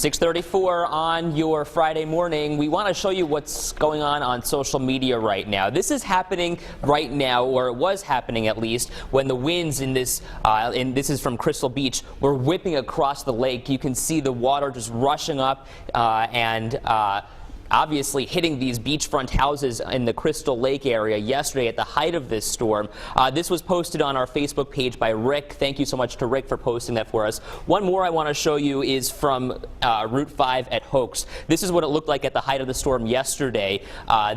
6:34 on your Friday morning. We want to show you what's going on social media right now. This is happening right now, or it was happening at least, when the winds in this, this is from Crystal Beach, were whipping across the lake. You can see the water just rushing up and obviously hitting these beachfront houses in the Crystal Lake area yesterday at the height of this storm. This was posted on our Facebook page by Rick. Thank you so much to Rick for posting that for us. One more I want to show you is from Route 5 at Hoax. This is what it looked like at the height of the storm yesterday.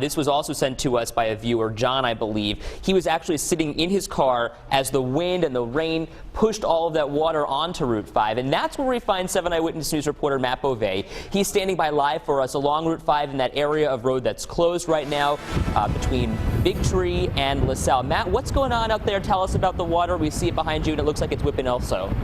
This was also sent to us by a viewer, John, I believe. He was actually sitting in his car as the wind and the rain pushed all of that water onto Route 5, and that's where we find 7 Eyewitness News reporter Matt Beauvais. He's standing by live for us along Route 5 in that area of road that's closed right now between Big Tree and LaSalle. Matt, what's going on out there? Tell us about the water. We see it behind you, and it looks like it's whipping also.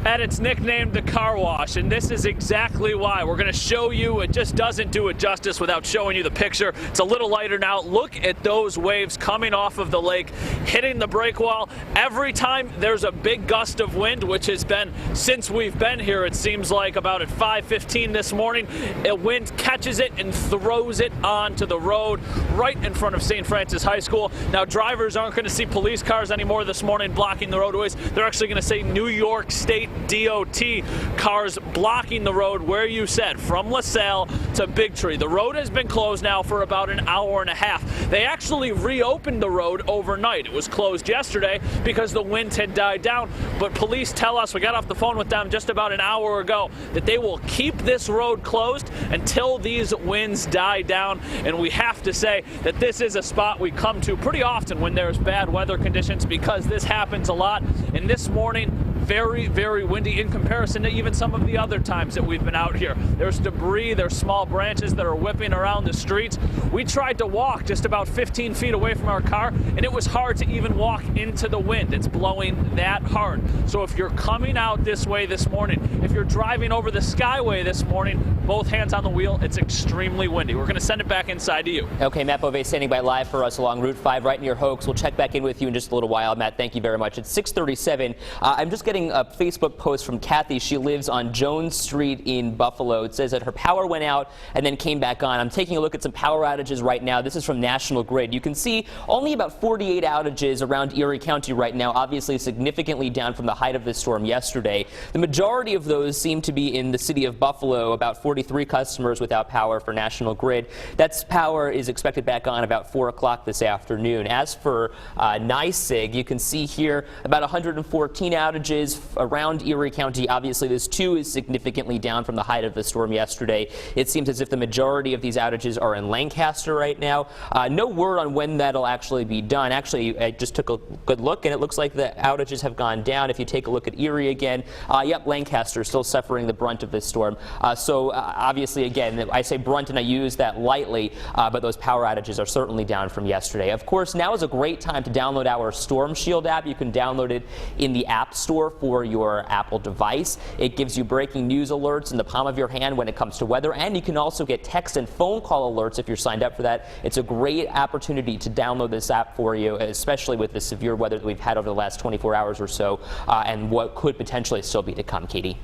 And it's nicknamed the car wash, and this is exactly why. We're going to show you. It just doesn't do it justice without showing you the picture. It's a little lighter now. Look at those waves coming off of the lake, hitting the break wall. Every time there's a big gust of wind, which has been since we've been here, it seems like about at 5:15 this morning, a wind catches it and throws it onto the road right in front of St. Francis High School. Now, drivers aren't going to see police cars anymore this morning blocking the roadways. They're actually going to say New York State DOT cars blocking the road where you said, from LaSalle to Big Tree. The road has been closed now for about an hour and a half. They actually reopened the road overnight. It was closed yesterday because the winds had died down, but police tell us, we got off the phone with them just about an hour ago, that they will keep this road closed until these winds die down. And we have to say that this is a spot we come to pretty often when there's bad weather conditions, because this happens a lot. And this morning, very, very windy in comparison to even some of the other times that we've been out here. There's debris, there's small branches that are whipping around the streets. We tried to walk just about 15 feet away from our car, and it was hard to even walk into the wind. It's blowing that hard. So if you're coming out this way this morning, if you're driving over the Skyway this morning, both hands on the wheel, it's extremely windy. We're going to send it back inside to you. Okay, Matt Beauvais standing by live for us along Route 5 right near Hoax. We'll check back in with you in just a little while. Matt, thank you very much. It's 6:37. I'm just getting a Facebook post from Kathy. She lives on Jones Street in Buffalo. It says that her power went out and then came back on. I'm taking a look at some power outages right now. This is from National Grid. You can see only about 48 outages around Erie County right now, obviously significantly down from the height of this storm yesterday. The majority of those seem to be in the city of Buffalo, about 43 customers without power for National Grid. That power is expected back on about 4 o'clock this afternoon. As for NYSEG, you can see here about 114 outages around Erie County. Obviously, this too is significantly down from the height of the storm yesterday. It seems as if the majority of these outages are in Lancaster right now. No word on when that'll actually be done. Actually, I just took a good look, and it looks like the outages have gone down. If you take a look at Erie again, yep, Lancaster is still suffering the brunt of this storm. So obviously, again, I say brunt and I use that lightly, but those power outages are certainly down from yesterday. Of course, now is a great time to download our Storm Shield app. You can download it in the App Store for your Apple device. It gives you breaking news alerts in the palm of your hand when it comes to weather, and you can also get text and phone call alerts if you're signed up for that. It's a great opportunity to download this app for you, especially with the severe weather that we've had over the last 24 hours or so, and what could potentially still be to come. Katie.